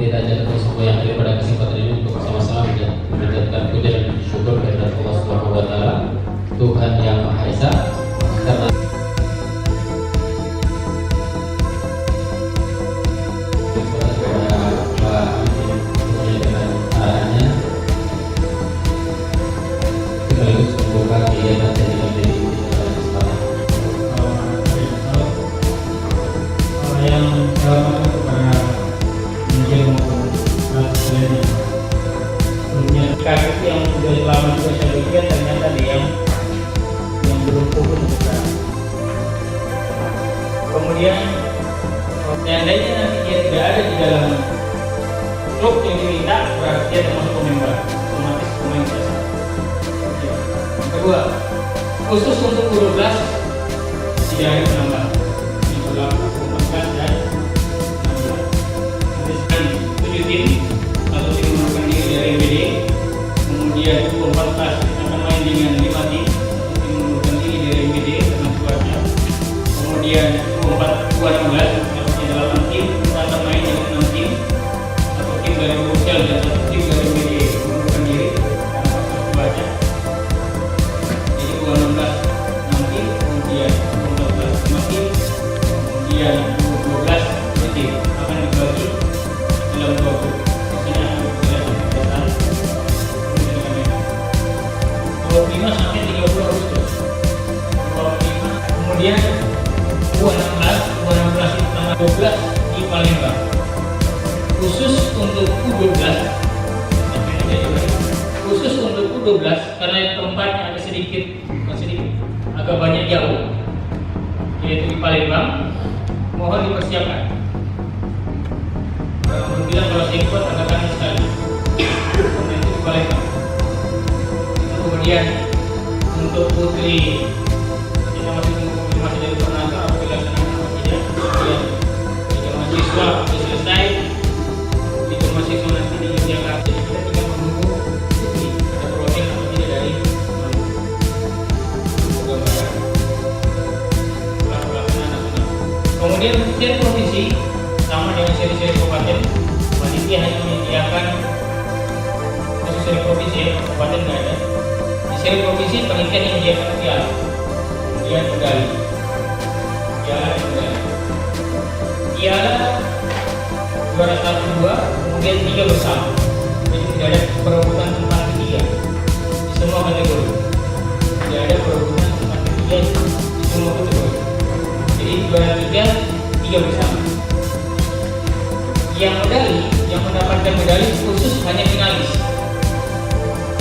Kita ajak semua yang hadir pada kesempatan ini untuk sama-sama menjadikan puja dan syukur kepada Allah Subhanahu wa taala, Tuhan yang Maha Esa, karena kasus yang sudah lama juga saya lihat ternyata ada yang belum pukul juga. Kemudian seandainya nanti dia tidak ada di dalam klub yang diminta, berarti dia termasuk pemain baru, otomatis pemain biasa. Kedua, khusus untuk U12 tidak ada penambahan yang berlaku U14 dan 16. Nanti sekali 7 tim atau tim mengundurkan diri dari MBD. Kemudian U14 akan main dengan 5 tim, satu tim mengundurkan diri dari MBD karena kuatnya. Kemudian U16 artinya 8 tim, kita akan main dengan 6 tim, satu tim dari Rusel dan satu tim dari MBD mengundurkan diri karena faktor kuatnya. Jadi U16 6 tim, kemudian U14 5 tim, kemudian U12 1 tim akan dibagi dalam 2 grup. Biasanya ada 25 sampai 30 Agustus. Kemudian U16 itu tanggal 12 di Palembang. Khusus untuk U12 khusus untuk U12 karena tempatnya agak sedikit agak banyak jauh, yaitu di Palembang. Mohon dipersiapkan. Orang bilang kalau saya ikut agak kangen sekali. Karena itu di Palembang. Kemudian untuk putri kita masih tunggu konfirmasi dari koordinator apabila dilaksanakan atau tidak. Kemudian jika mahasiswa sudah selesai, jika mahasiswa nanti di Yogyakarta, jadi kita tinggal menunggu putri ada proses atau tidak dari pelaksanaan nasional. Kemudian seri provinsi sama dengan seri-seri kabupaten, panitia hanya menyediakan khusus seri provinsi ya, kabupaten nggak ada. Seri provinsi panitia yang menyediakan piala, kemudian medali, piala juara 1-2, kemudian 3 bersama. Jadi tidak ada perebutan tempat ketiga di semua kategori. Tidak ada perebutan tempat ketiga di semua kategori. Jadi juara 3 bersama. Yang medali, yang mendapatkan medali khusus hanya finalis.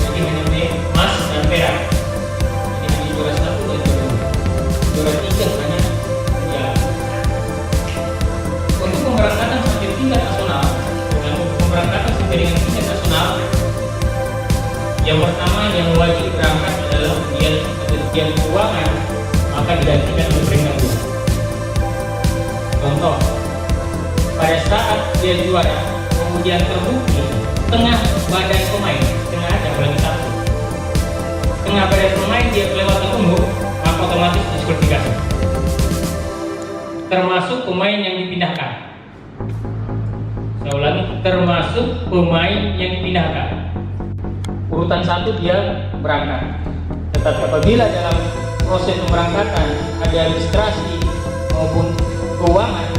Jadi hanya emas dan perak. Jadi hanya juara 1 dan juara 3 hanya ya. Untuk pemberangkatan sampai tingkat nasional dan pemberangkatan sampai dengan tingkat nasional, yang pertama yang wajib berangkat adalah ujian keuangan, maka digantikan oleh peringkat 2. Contoh, pada saat dia juara, kemudian terbukti tengah badan pemain, tengah ada lagi satu, tengah badan pemain dia kelewatan umur, maka otomatis diskualifikasi. Termasuk pemain yang dipindahkan. Saya ulangi, termasuk pemain yang dipindahkan. Urutan 1 dia berangkat. Tetapi apabila dalam proses pemberangkatan ada administrasi maupun keuangan,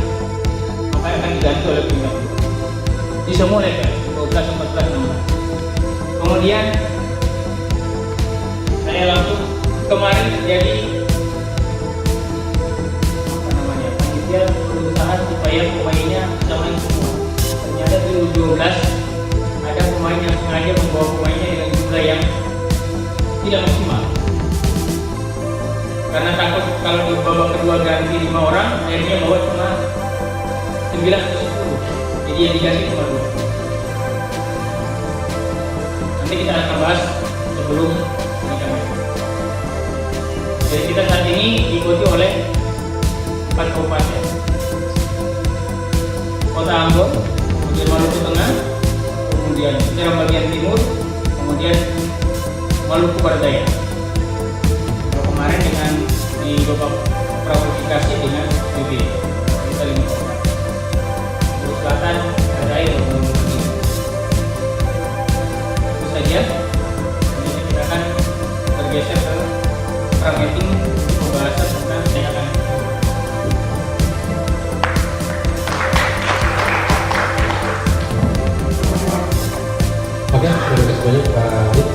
maka akan diganti oleh peringkat 2. Di semua level 12, 14, 16. Kemudian saya langsung kemarin terjadi panitia berusaha supaya pemainnya bisa main semua. Ternyata di U12 ada pemain yang sengaja membawa pemainnya dengan jumlah yang tidak maksimal. Karena takut kalau di babak kedua ganti 5 orang, akhirnya bawa cuma 9 atau 10. Jadi yang diganti cuma 2. Nanti kita akan bahas sebelum menikah. Jadi kita saat ini diikuti oleh 4 kabupaten: Kota Ambon, kemudian Maluku Tengah, kemudian Semarang bagian timur, kemudian Maluku Barat Daya. Kalau kemarin dengan di babak prakualifikasi dengan BB kita 5 Selatan ada air kasih banyak Pak Amit.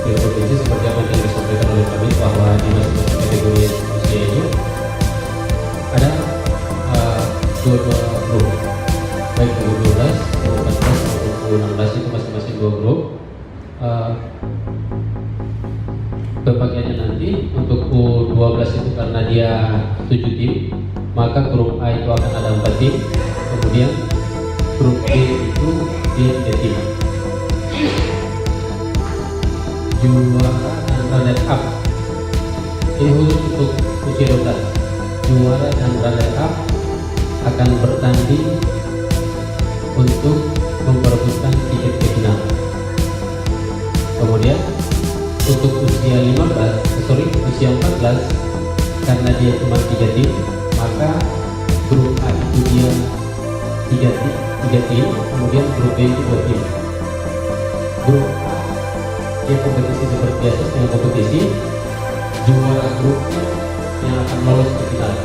Di provinsi seperti apa yang disampaikan oleh Pak Amit bahwa di masing-masing kategori usia ini ada dua grup, baik U12, U14 maupun U16 itu masing-masing dua grup. Pembagiannya nanti untuk U12 itu karena dia 7 tim, maka grup A itu akan ada 4 tim, kemudian grup B itu dia 3 tim. Juara dan runner up ini khusus untuk usia 12. Juara dan runner up akan bertanding untuk memperebutkan tiket ke final. Kemudian untuk usia 14 karena dia cuma 3 tim, maka grup A itu dia 3 tim, kemudian grup B itu 2 tim. Grup A dia kompetisi seperti biasa dengan kompetisi, juara grupnya yang akan lolos ke final.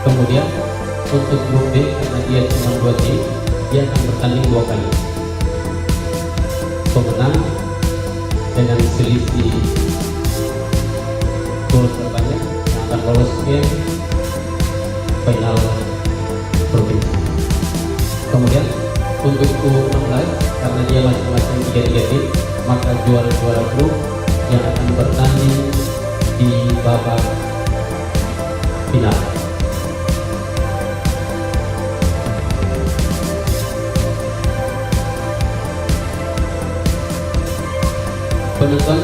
Kemudian untuk grup B karena dia cuma 2 tim, dia akan bertanding 2 kali. Pemenang dengan selisih gol terbanyak yang akan lolos ke final provinsi. Kemudian untuk U16 karena dia masing-masing 3 tim, maka juara-juara grup yang akan bertanding di babak final. Penentuan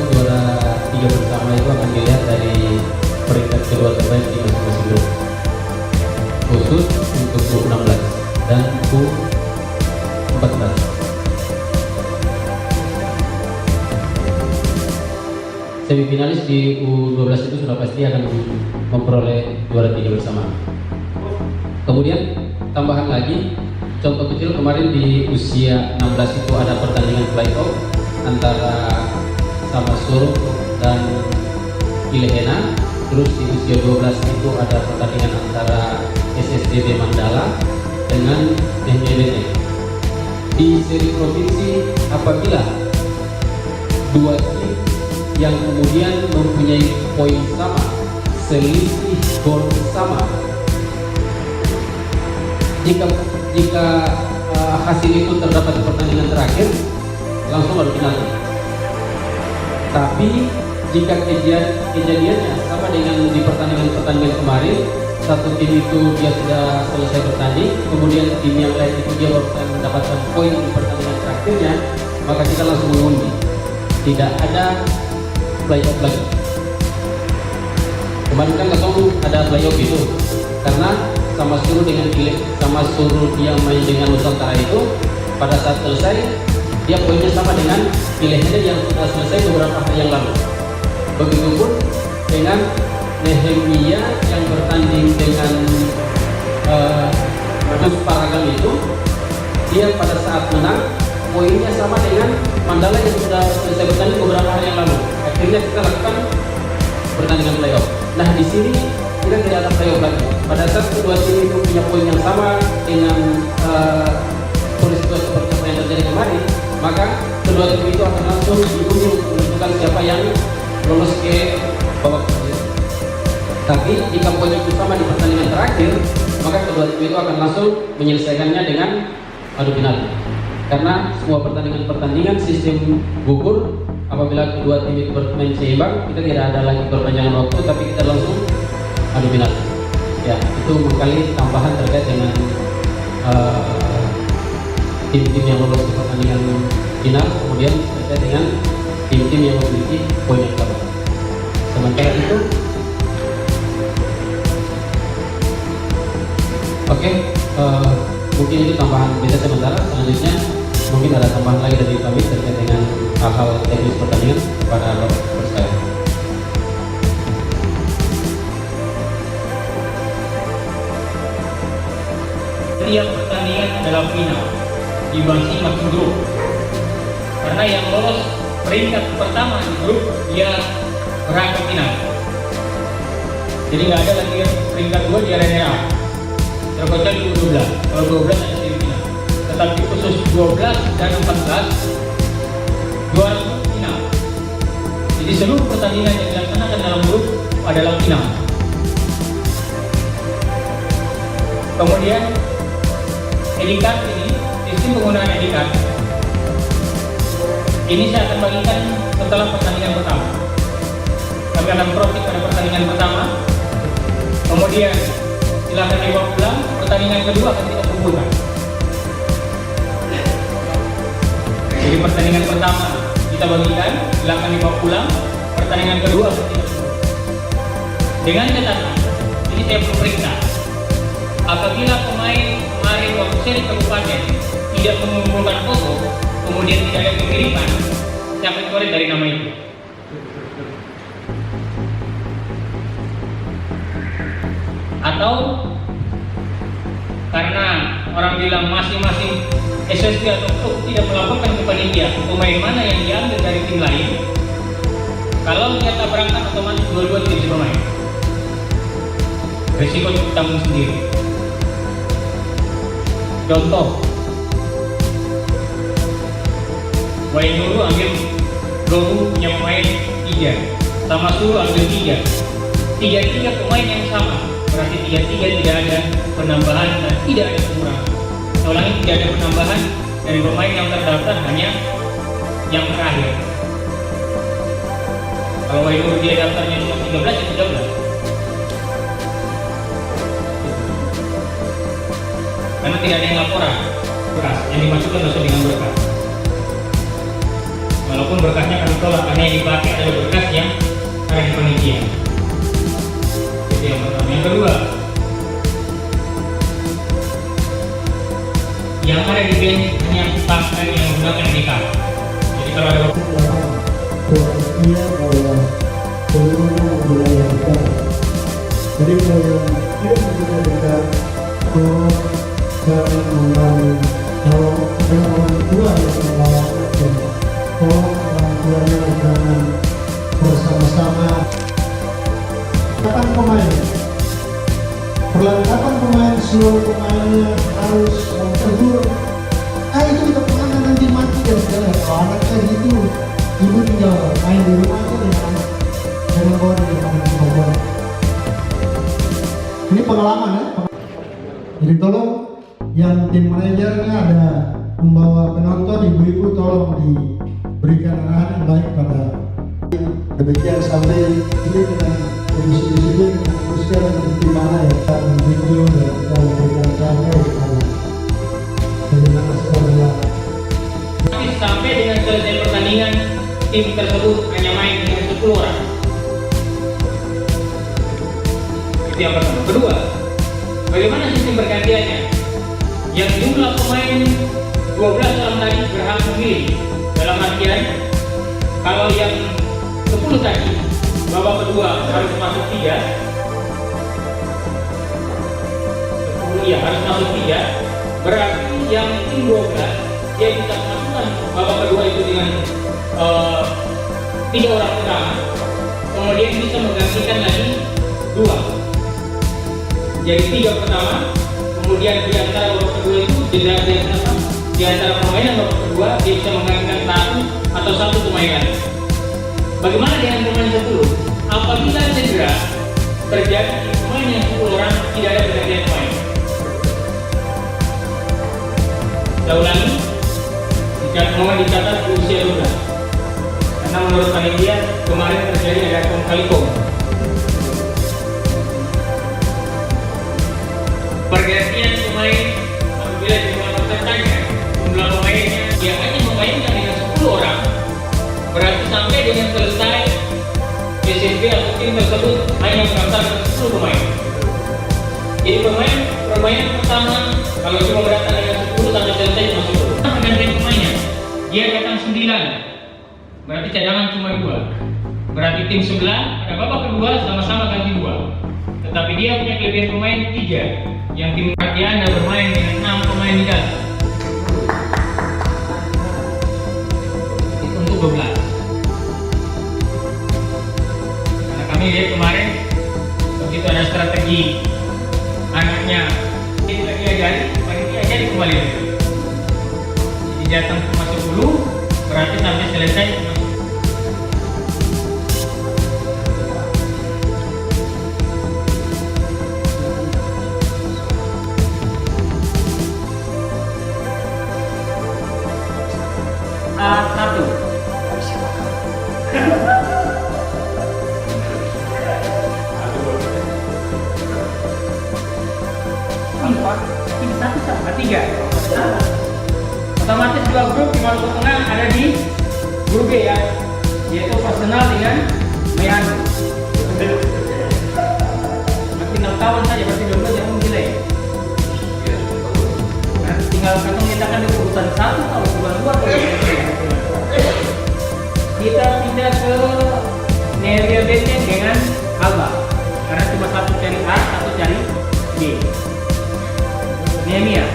juara 3 bersama itu akan dilihat dari peringkat kedua terbaik di masing-masing grup, khusus untuk U16 dan U14. Semifinalis di U12 itu sudah pasti akan memperoleh juara 3 bersama. Kemudian tambahan lagi, contoh kecil kemarin di usia 16 itu ada pertandingan playoff antara Samasur dan Ilehena. Terus di usia 12 itu ada pertandingan antara SSDB Mandala dengan NJBT. Di seri provinsi apabila 2 tim yang kemudian mempunyai poin sama, selisih gol sama, jika hasil itu terdapat di pertandingan terakhir, langsung adu penalti. Tapi jika kejadiannya sama dengan di pertandingan kemarin, satu tim itu dia sudah selesai bertanding, kemudian tim yang lain itu dia baru mendapatkan poin di pertandingan terakhirnya, maka kita langsung mengundi, tidak ada playoff lagi. Kemarin kan langsung ada playoff itu, karena sama suruh dia main dengan Nusantara itu, pada saat selesai dia poinnya sama dengan pilihannya yang sudah selesai beberapa hari yang lalu. Begitupun dengan Nehemia yang bertanding dengan Paragam itu, dia pada saat menang poinnya sama dengan Mandala yang sudah selesai bertanding beberapa hari yang lalu. Akhirnya kita lakukan pertandingan playoff. Nah di sini kita tidak ada playoff lagi. Pada saat kedua tim itu punya poin yang sama dengan peristiwa seperti apa yang terjadi kemarin, maka kedua tim itu akan langsung diundi untuk menentukan siapa yang lolos ke babak selanjutnya. Tapi jika poin itu sama di pertandingan terakhir, maka kedua tim itu akan langsung menyelesaikannya dengan adu penalti. Karena semua pertandingan sistem gugur. Apabila kedua tim itu bermain seimbang, kita tidak ada lagi perpanjangan waktu, tapi kita langsung adu penalti. Ya, itu mengkali tambahan terkait dengan tim-tim yang lolos ke pertandingan final, kemudian terkait dengan tim-tim yang memiliki poin yang sama. Sementara itu, mungkin itu tambahan beda sementara. Selanjutnya mungkin ada tambahan lagi dari kami terkait dengan hal-hal teknis pertandingan pada Bapak sekalian. Setiap pertandingan adalah final di masing-masing grup, karena yang lolos peringkat pertama di grup dia berangkat final. Jadi nggak ada lagi peringkat 2 di arena A, terkecuali U12. Kalau 12 ada semifinal. Tetapi pertandingan yang dilaksanakan dalam grup adalah final. Kemudian ID card ini, sistem penggunaan ID card ini saya akan bagikan setelah pertandingan pertama. Kami akan protik pada pertandingan pertama, kemudian silakan dibawa pulang. Pertandingan kedua akan kita kumpulkan. Jadi pertandingan pertama kita bagikan, silakan dibawa pulang. Pertandingan kedua akan kita kumpulkan. Dengan catatan, ini saya perlu periksa. Apabila pemain kemarin waktu seri kabupaten tidak mengumpulkan foto, kemudian tidak ada pengiriman, saya akan coret dari nama itu. Atau karena orang bilang masing-masing SSB atau klub tidak melaporkan ke panitia pemain mana yang diambil dari tim lain, kalau dia tak berangkat otomatis dua-dua tidak bisa bermain. Risiko tanggung sendiri. Contoh, Wain dulu ambil Doru punya pemain 3, sama Suru ambil 3. 3 pemain yang sama, berarti 3 tidak ada penambahan dan tidak ada pengurangan. Saya ulangi, tidak ada penambahan dari pemain yang terdaftar, hanya yang terakhir. Kalau Wain dulu dia daftarnya cuma 13 ya 13. Karena tidak ada yang laporan bekas yang dimasukkan langsung dengan berkas. Walaupun berkasnya kami tolak karena yang dipakai adalah berkas yang ada di panitia. Itu yang pertama. Yang kedua, yang ada di bench hanya pakai yang menggunakan ID card. Jadi kalau ada dia bahwa bagaimana wilayah kita. Jadi kalau yang tidak menggunakan ID card, jangan mengulangi. Kalau ada orang tua yang membawa anaknya, tolong orang tuanya jangan bersama-sama. Kapan pemain? Perlengkapan pemain, seluruh pemainnya harus tegur. Itu kita pengen nanti mati dan segala. Kalau anaknya gitu, ibu tinggal main di rumah aja dengan anak. Jangan bawa di rumah. Ini pengalaman ya. Jadi tolong yang tim manajernya ada membawa penonton, ibu-ibu tolong diberikan arahan yang baik pada demikian sampai ini dengan komisi disiplin memutuskan di mana ya kita video dan kita memberikan cara bagaimana sebenarnya. Sampai dengan selesai pertandingan, tim tersebut hanya main dengan 10 orang. Itu yang pertama. Kedua, bagaimana sistem pergantiannya? Yang jumlah pemain 12 orang tadi berhak memilih. Dalam artian, kalau yang 10 tadi, babak kedua harus masuk 3. 10 ya harus masuk 3. Berarti yang tim 12 dia bisa masukkan babak kedua itu dengan 3 orang utama. Kemudian bisa menggantikan lagi 2. Jadi 3 pertama. Kemudian di antara babak kedua itu di antara permainan babak kedua dia bisa menggantikan 1 atau 1 pemain lain. Bagaimana dengan pemain 10? Apabila cedera terjadi di pemain yang 10 orang tidak ada pergantian pemain. Saya ulangi, mohon dicatat di usia 12. Karena menurut panitia kemarin terjadi ada kong kali kong. Pergantian pemain apabila jumlah pesertanya, jumlah pemainnya dia hanya memainkan dengan 10 orang, berarti sampai dengan selesai SSB atau tim tersebut hanya mendaftarkan 10 pemain. Jadi permainan pertama kalau cuma berangkat dengan 10 sampai selesai cuma 10. Pergantian pemainnya dia datang 9, berarti cadangan cuma 2. Berarti tim sebelah pada babak kedua sama-sama ganti 2. Tetapi dia punya kelebihan pemain 3. Yang tim Anda bermain dengan 6 pemain di dalam. Itu untuk 12. Karena kami lihat kemarin begitu ada strategi anaknya itu lagi diajari, panitia jadi kembali lagi. Jadi datang cuma 10, berarti sampai selesai cuma 10. ini 1 sama 3. Otomatis 2 grup di Maluku Tengah ada di grup B ya, yaitu personal dengan Mayano. Makin 6 tahun saja, berarti 12 yang menilai. Nah, tinggal kantong nyatakan di urutan 1 atau urutan 2 atau kita pindah ke Nehemia Benteng dengan Alba, karena cuma satu cari A, satu cari B. Nehemia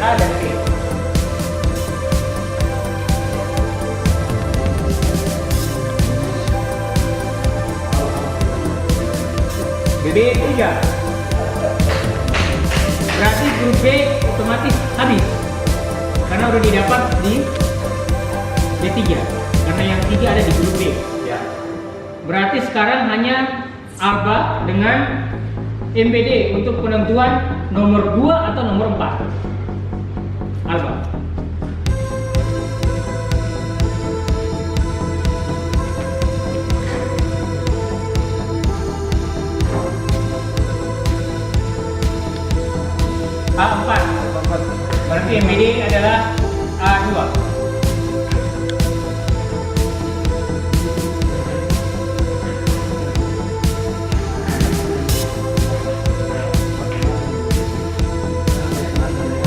A dan B. BB 3. Berarti grup B otomatis habis karena udah didapat di B3, karena yang 3 ada di grup B ya. Berarti sekarang hanya Alba dengan MBD untuk penentuan nomor 2 atau nomor 4. Alba. A4. Berarti MBD adalah A2.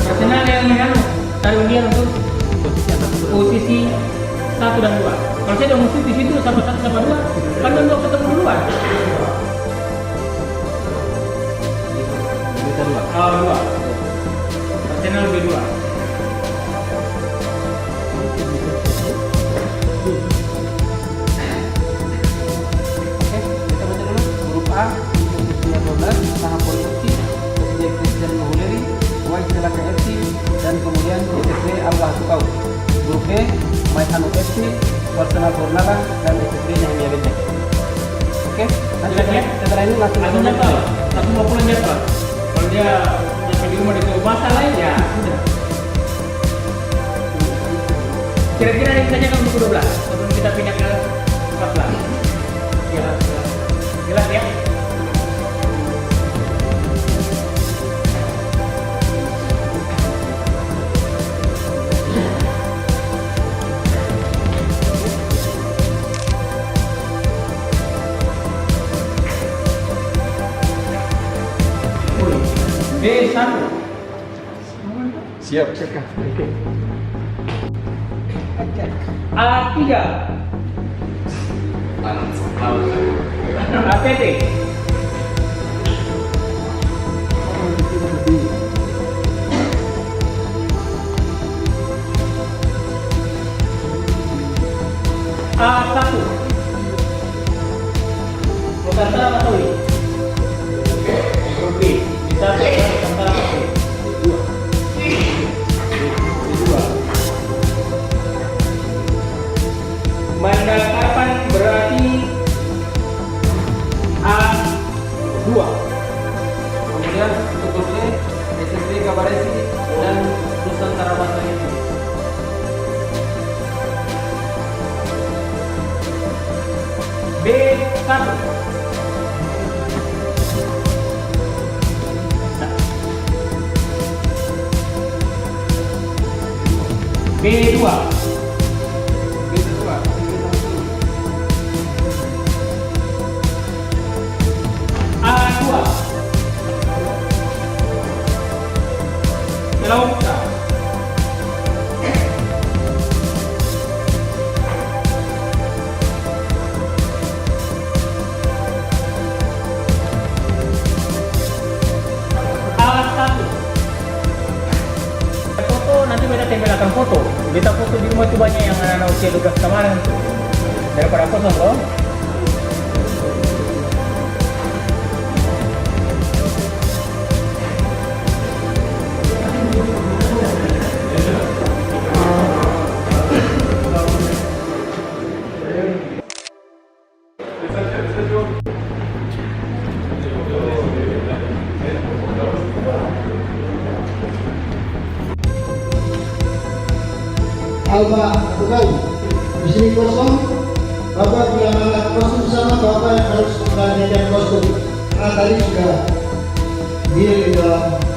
Personal yang Mayano taruh dia untuk posisi 1 dan 2. Kalau saya udah musuh di situ sama 1 sama 2, kan udah ketemu duluan. A2. Personal B2. A usia 12 tahap produksi SJ Christian Mahuleri, Y Selaka FC, dan kemudian SSB Alba Sukau. Grup B Mayano FC, Personal Fornala, dan SSB Nehemia Benteng. Oke, Jelas ya? setelah ini langsung jadwal, langsung mau pulang jadwal. Kalau dia sampai di rumah disuruh masak lain ya sudah. Kira-kira ini saja kan buku 12 sebelum kita pindah ke 14. Jelas ya? B1. siap. A3. APT. A1. Nusantara Batawi. Grup B. Bisa Nusantara Batawi. 2. Mandalapan berarti A2. Kemudian untuk grup C SSB Kabaresi dan Nusantara Batawi. B1. B2. A2. Kelauta. A1. Foto nanti beta tempelkan foto. Beta foto di rumah itu banyak yang anak-anak usia 12 kemarin daripada kosong loh. Alba Sukau. Di sini kosong. Bapak bila melihat kosong sama Bapak yang harus menggantikan kosong. Karena tadi sudah deal di dalam